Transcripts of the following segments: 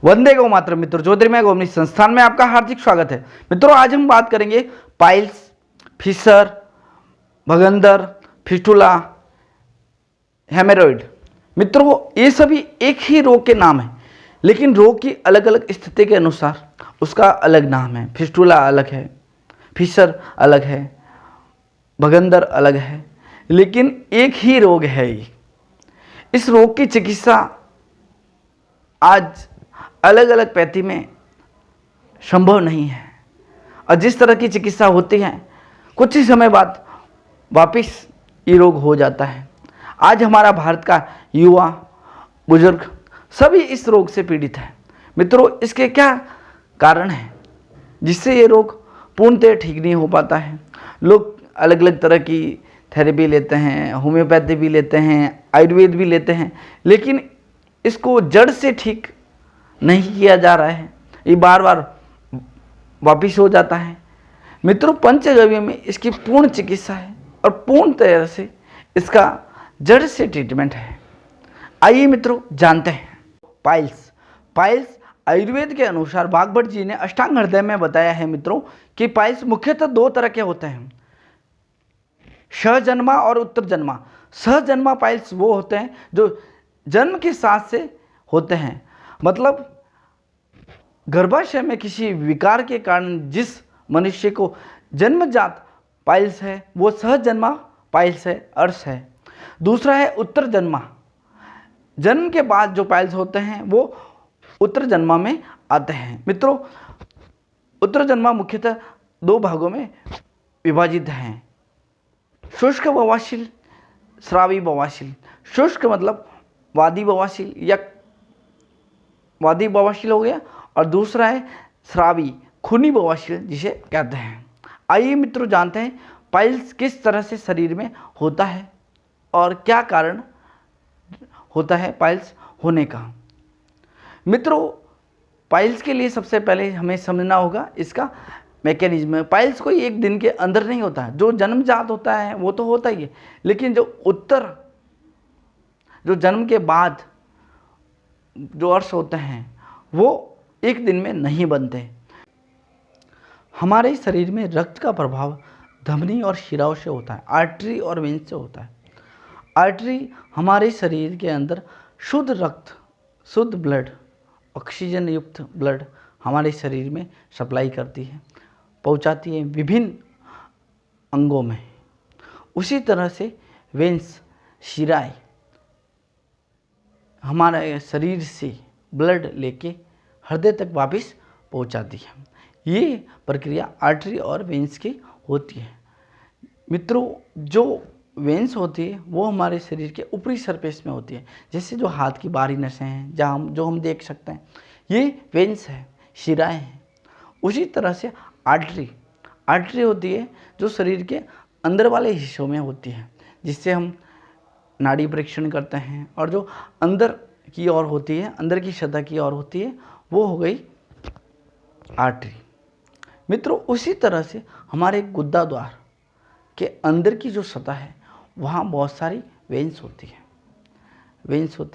वंदे गौ मातरम। मित्रों, ज्योतिर्मय गौमनी संस्थान में आपका हार्दिक स्वागत है। मित्रों, आज हम बात करेंगे पाइल्स, फिशर, भगंदर, फिस्टुला, हेमोरॉइड। मित्रों, ये सभी एक ही रोग के नाम हैं, लेकिन रोग की अलग अलग स्थिति के अनुसार उसका अलग नाम है। फिस्टुला अलग है, फिशर अलग है, भगंदर अलग है, लेकिन एक ही रोग है ये। इस रोग की चिकित्सा आज अलग अलग पैथी में संभव नहीं है, और जिस तरह की चिकित्सा होती है कुछ ही समय बाद वापिस ये रोग हो जाता है। आज हमारा भारत का युवा, बुजुर्ग सभी इस रोग से पीड़ित है। मित्रों, इसके क्या कारण हैं जिससे ये रोग पूर्णतः ठीक नहीं हो पाता है? लोग अलग अलग तरह की थेरेपी लेते हैं, होम्योपैथी भी लेते हैं, आयुर्वेद भी लेते हैं, लेकिन इसको जड़ से ठीक नहीं किया जा रहा है। ये बार बार वापिस हो जाता है। मित्रों, पंचगव्य में इसकी पूर्ण चिकित्सा है और पूर्ण तरह से इसका जड़ से ट्रीटमेंट है। आइए मित्रों जानते हैं। पाइल्स आयुर्वेद के अनुसार वाग्भट जी ने अष्टांग हृदय में बताया है मित्रों कि पाइल्स मुख्यतः दो तरह के होते हैं, सहजन्मा और उत्तरजन्मा। सहजन्मा पाइल्स वो होते हैं जो जन्म के साथ से होते हैं, मतलब गर्भाशय में किसी विकार के कारण जिस मनुष्य को जन्मजात पाइल्स है वो सहजन्मा पाइल्स है, अर्श है। दूसरा है उत्तरजन्मा, जन्म के बाद जो पाइल्स होते हैं वो उत्तरजन्मा में आते हैं। मित्रों, उत्तरजन्मा मुख्यतः दो भागों में विभाजित हैं, शुष्क बवासीर, स्रावी बवासीर। शुष्क मतलब वादी बवासीर या वादी बवासीर हो गया, और दूसरा है स्रावी, खूनी बवासीर जिसे कहते हैं। आइए मित्रों जानते हैं पाइल्स किस तरह से शरीर में होता है और क्या कारण होता है पाइल्स होने का। मित्रों, पाइल्स के लिए सबसे पहले हमें समझना होगा इसका मैकेनिज्म। पाइल्स कोई एक दिन के अंदर नहीं होता है। जो जन्मजात होता है वो तो होता ही है, लेकिन जो जन्म के बाद जो अर्श होते हैं वो एक दिन में नहीं बनते। हमारे शरीर में रक्त का प्रभाव धमनी और शिराओं से होता है, आर्टरी और वेन से होता है। आर्टरी हमारे शरीर के अंदर शुद्ध रक्त, शुद्ध ब्लड, ऑक्सीजन युक्त ब्लड हमारे शरीर में सप्लाई करती है, पहुंचाती है विभिन्न अंगों में। उसी तरह से वेन्स, शिराएं हमारे शरीर से ब्लड लेके हृदय तक वापस पहुंचाती है। ये प्रक्रिया आर्टरी और वेन्स की होती है। मित्रों, जो वेन्स होती है वो हमारे शरीर के ऊपरी सरफेस में होती है, जैसे जो हाथ की बाहरी नसें हैं जो हम देख सकते हैं, ये वेन्स है, शिराएं हैं। उसी तरह से आर्टरी होती है जो शरीर के अंदर वाले हिस्सों में होती है, जिससे हम नाड़ी परीक्षण करते हैं, और जो अंदर की ओर होती है, अंदर की सतह की ओर होती है, वो हो गई आर्टरी। मित्रों, उसी तरह से हमारे गुद्दा द्वार के अंदर की जो सतह है वहाँ बहुत सारी वेन्स होती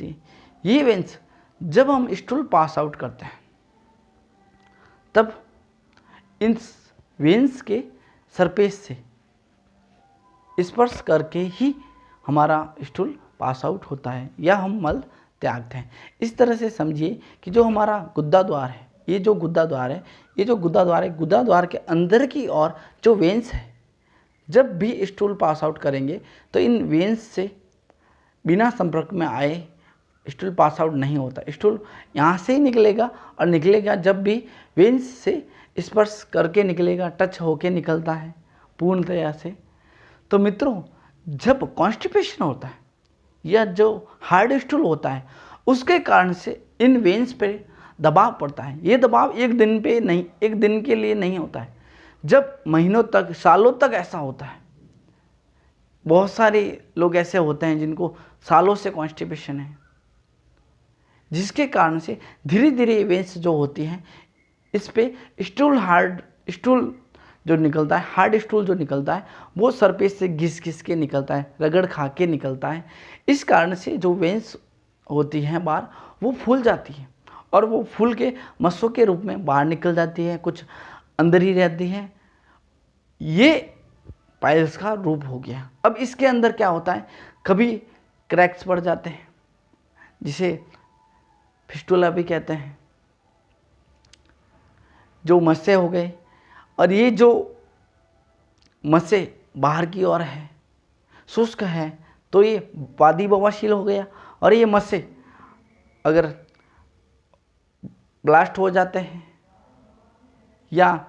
है। ये वेन्स जब हम स्टूल पास आउट करते हैं तब इन वेन्स के सरफेस से स्पर्श करके ही हमारा स्टूल पास आउट होता है या हम मल त्यागते हैं। इस तरह से समझिए कि जो हमारा गुद्दा द्वार है, ये जो गुद्दा द्वार के अंदर की ओर जो वेन्स है, जब भी स्टूल पास आउट करेंगे तो इन वेन्स से बिना संपर्क में आए स्टूल पास आउट नहीं होता। स्टूल यहाँ से ही निकलेगा, और निकलेगा जब भी वेन्स से स्पर्श करके निकलेगा, टच होके निकलता है पूर्णतया से। तो मित्रों, जब कॉन्स्टिपेशन होता है या जो हार्ड स्टूल होता है उसके कारण से इन वेन्स पे दबाव पड़ता है। ये दबाव एक दिन के लिए नहीं होता है, जब महीनों तक, सालों तक ऐसा होता है। बहुत सारे लोग ऐसे होते हैं जिनको सालों से कॉन्स्टिपेशन है, जिसके कारण से धीरे धीरे वेन्स जो होती हैं इस पे हार्ड स्टूल जो निकलता है वो सरफेस से घिस के निकलता है, रगड़ खा के निकलता है। इस कारण से जो वेन्स होती हैं बार वो फूल जाती है, और वो फूल के मस्सों के रूप में बाहर निकल जाती है, कुछ अंदर ही रहती है। ये पाइल्स का रूप हो गया। अब इसके अंदर क्या होता है, कभी क्रैक्स पड़ जाते हैं जिसे फिस्टुला भी कहते हैं, जो मस्से हो गए, और ये जो मस्से बाहर की ओर है, शुष्क है, तो ये वादी बवासीर हो गया। और ये मस्से अगर ब्लास्ट हो जाते हैं या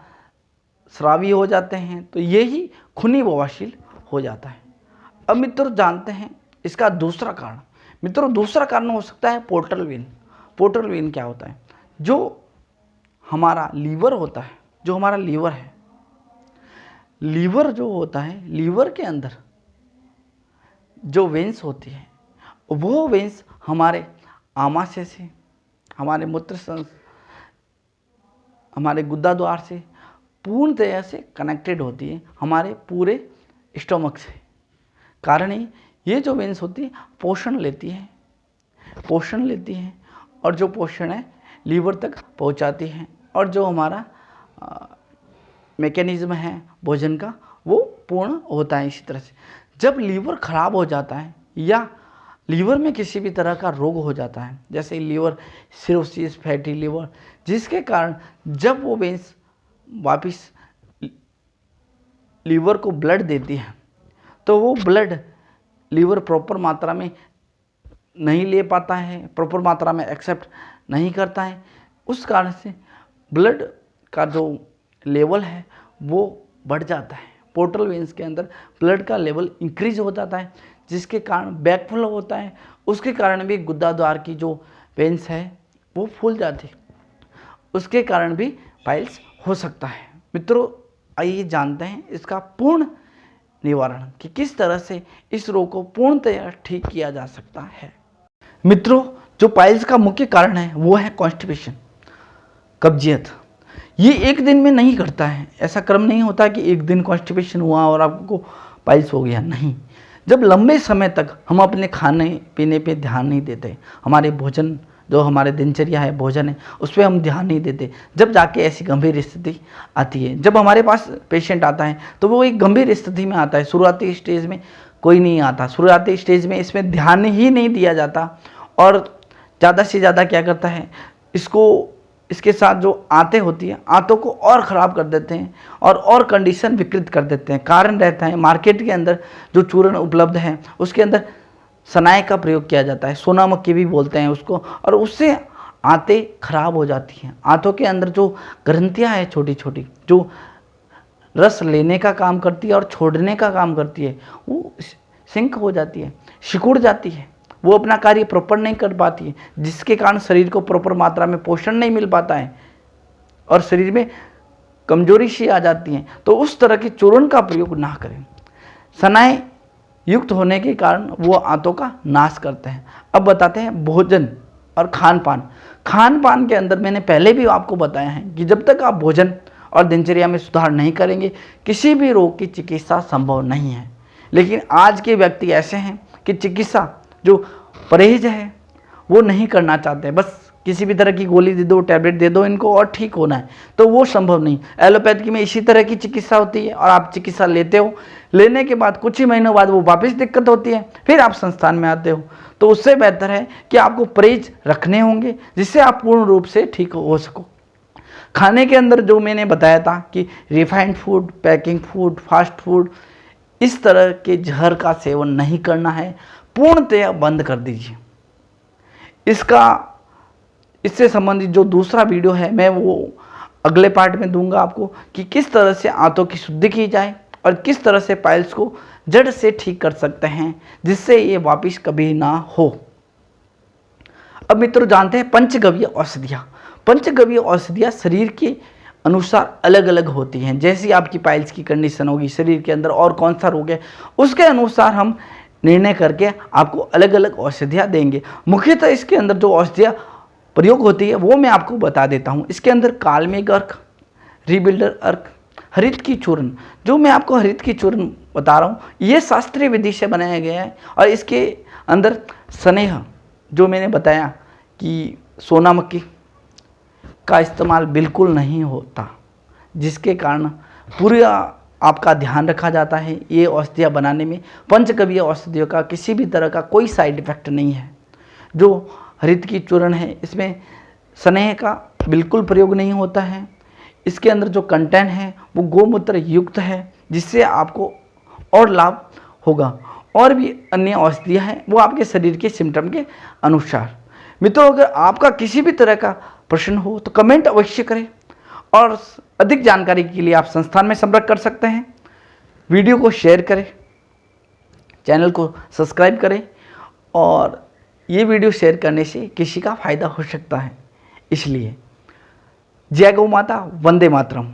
स्रावी हो जाते हैं तो ये ही खूनी बवासीर हो जाता है। अब मित्रों जानते हैं इसका दूसरा कारण। मित्रों दूसरा कारण हो सकता है पोर्टल वेन। पोर्टल वेन क्या होता है, जो हमारा लीवर होता है, जो हमारा लीवर है, लीवर जो होता है, लीवर के अंदर जो वेंस होती है, वो वेंस हमारे आमाशय से, हमारे हमारे गुद्दा द्वार से पूर्णतया से कनेक्टेड होती है, हमारे पूरे स्टोमक से। कारण ये जो वेंस होती है पोषण लेती है और जो पोषण है लीवर तक पहुंचाती है, और जो हमारा मैकेनिज्म है भोजन का वो पूर्ण होता है। इसी तरह से जब लीवर खराब हो जाता है या लीवर में किसी भी तरह का रोग हो जाता है, जैसे लीवर सिरोसिस, फैटी लीवर, जिसके कारण जब वो वेंस वापस लीवर को ब्लड देती है तो वो ब्लड लीवर प्रॉपर मात्रा में नहीं ले पाता है, प्रॉपर मात्रा में एक्सेप्ट नहीं करता है। उस कारण से ब्लड का जो लेवल है वो बढ़ जाता है, पोर्टल वेंस के अंदर ब्लड का लेवल इंक्रीज हो जाता है, जिसके कारण बैकफ्लो होता है। उसके कारण भी गुद्दा द्वार की जो वेंस है वो फूल जाती है, उसके कारण भी पाइल्स हो सकता है। मित्रों आइए जानते हैं इसका पूर्ण निवारण कि किस तरह से इस रोग को पूर्णतया ठीक किया जा सकता है। मित्रों जो पाइल्स का मुख्य कारण है वो है कॉन्स्टिपेशन, कब्जियत। ये एक दिन में नहीं घटता है, ऐसा क्रम नहीं होता कि एक दिन कॉन्स्टिपेशन हुआ और आपको पाइल्स हो गया, नहीं। जब लंबे समय तक हम अपने खाने पीने पे ध्यान नहीं देते, हमारे भोजन जो हमारे दिनचर्या है, भोजन है, उस पर हम ध्यान नहीं देते, जब जाके ऐसी गंभीर स्थिति आती है। जब हमारे पास पेशेंट आता है तो वो एक गंभीर स्थिति में आता है, शुरुआती स्टेज में कोई नहीं आता, शुरुआती स्टेज में इसमें ध्यान ही नहीं दिया जाता और ज़्यादा से ज़्यादा क्या करता है, इसके साथ जो आंतें होती हैं, आंतों को और ख़राब कर देते हैं और कंडीशन विकृत कर देते हैं। कारण रहता है मार्केट के अंदर जो चूर्ण उपलब्ध है उसके अंदर सनाए का प्रयोग किया जाता है, सोना मक्खी भी बोलते हैं उसको, और उससे आंतें खराब हो जाती हैं। आंतों के अंदर जो ग्रंथियाँ हैं छोटी छोटी, जो रस लेने का काम करती है और छोड़ने का काम करती है, वो सिंक हो जाती है, सिकुड़ जाती है, वो अपना कार्य प्रॉपर नहीं कर पाती है, जिसके कारण शरीर को प्रॉपर मात्रा में पोषण नहीं मिल पाता है और शरीर में कमजोरी सी आ जाती है। तो उस तरह के चूर्ण का प्रयोग ना करें। सनाए युक्त होने के कारण वो आंतों का नाश करते हैं। अब बताते हैं भोजन और खान पान। खान पान के अंदर मैंने पहले भी आपको बताया है कि जब तक आप भोजन और दिनचर्या में सुधार नहीं करेंगे किसी भी रोग की चिकित्सा संभव नहीं है। लेकिन आज के व्यक्ति ऐसे हैं कि चिकित्सा जो परहेज है वो नहीं करना चाहते, बस किसी भी तरह की गोली दे दो, टैबलेट दे दो इनको और ठीक होना है, तो वो संभव नहीं। एलोपैथी में इसी तरह की चिकित्सा होती है और आप चिकित्सा लेते हो, लेने के बाद कुछ ही महीनों बाद वो वापस दिक्कत होती है, फिर आप संस्थान में आते हो। तो उससे बेहतर है कि आपको परहेज रखने होंगे जिससे आप पूर्ण रूप से ठीक हो सको। खाने के अंदर जो मैंने बताया था कि refined food, packing food, fast food, इस तरह के जहर का सेवन नहीं करना है, पूर्णतया बंद कर दीजिए। इससे संबंधित जो दूसरा वीडियो है मैं वो अगले पार्ट में दूंगा आपको कि किस तरह से आंतों की शुद्धि की जाए और किस तरह से पाइल्स को जड़ से ठीक कर सकते हैं जिससे ये वापस कभी ना हो। अब मित्रों जानते हैं पंचगव्य औषधियाँ। पंचगव्य औषधियाँ शरीर के अनुसार अलग अलग होती हैं। जैसी आपकी पाइल्स की कंडीशन होगी, शरीर के अंदर और कौन सा रोग है, उसके अनुसार हम निर्णय करके आपको अलग अलग औषधियाँ देंगे। मुख्यतः इसके अंदर जो औषधियाँ प्रयोग होती है वो मैं आपको बता देता हूँ। इसके अंदर कालमेघ अर्क, रिबिल्डर अर्क, हरित की चूर्ण, जो मैं आपको हरित की चूर्ण बता रहा हूँ ये शास्त्रीय विधि से बनाया गया है। और इसके अंदर स्नेह जो मैंने बताया कि सोना मक्खी, का इस्तेमाल बिल्कुल नहीं होता, जिसके कारण पूरा आपका ध्यान रखा जाता है। ये औषधियाँ बनाने में पंचगव्य औषधियों का किसी भी तरह का कोई साइड इफ़ेक्ट नहीं है। जो हरित की चूर्ण है, इसमें स्नेह का बिल्कुल प्रयोग नहीं होता है। इसके अंदर जो कंटेंट है वो गोमूत्र युक्त है, जिससे आपको और लाभ होगा। और भी अन्य औषधियाँ हैं, वो आपके शरीर के सिम्टम के अनुसार। मित्रों, अगर आपका किसी भी तरह का प्रश्न हो तो कमेंट अवश्य करें, और अधिक जानकारी के लिए आप संस्थान में संपर्क कर सकते हैं। वीडियो को शेयर करें, चैनल को सब्सक्राइब करें, और ये वीडियो शेयर करने से किसी का फायदा हो सकता है। इसलिए जय गौ माता, वंदे मातरम।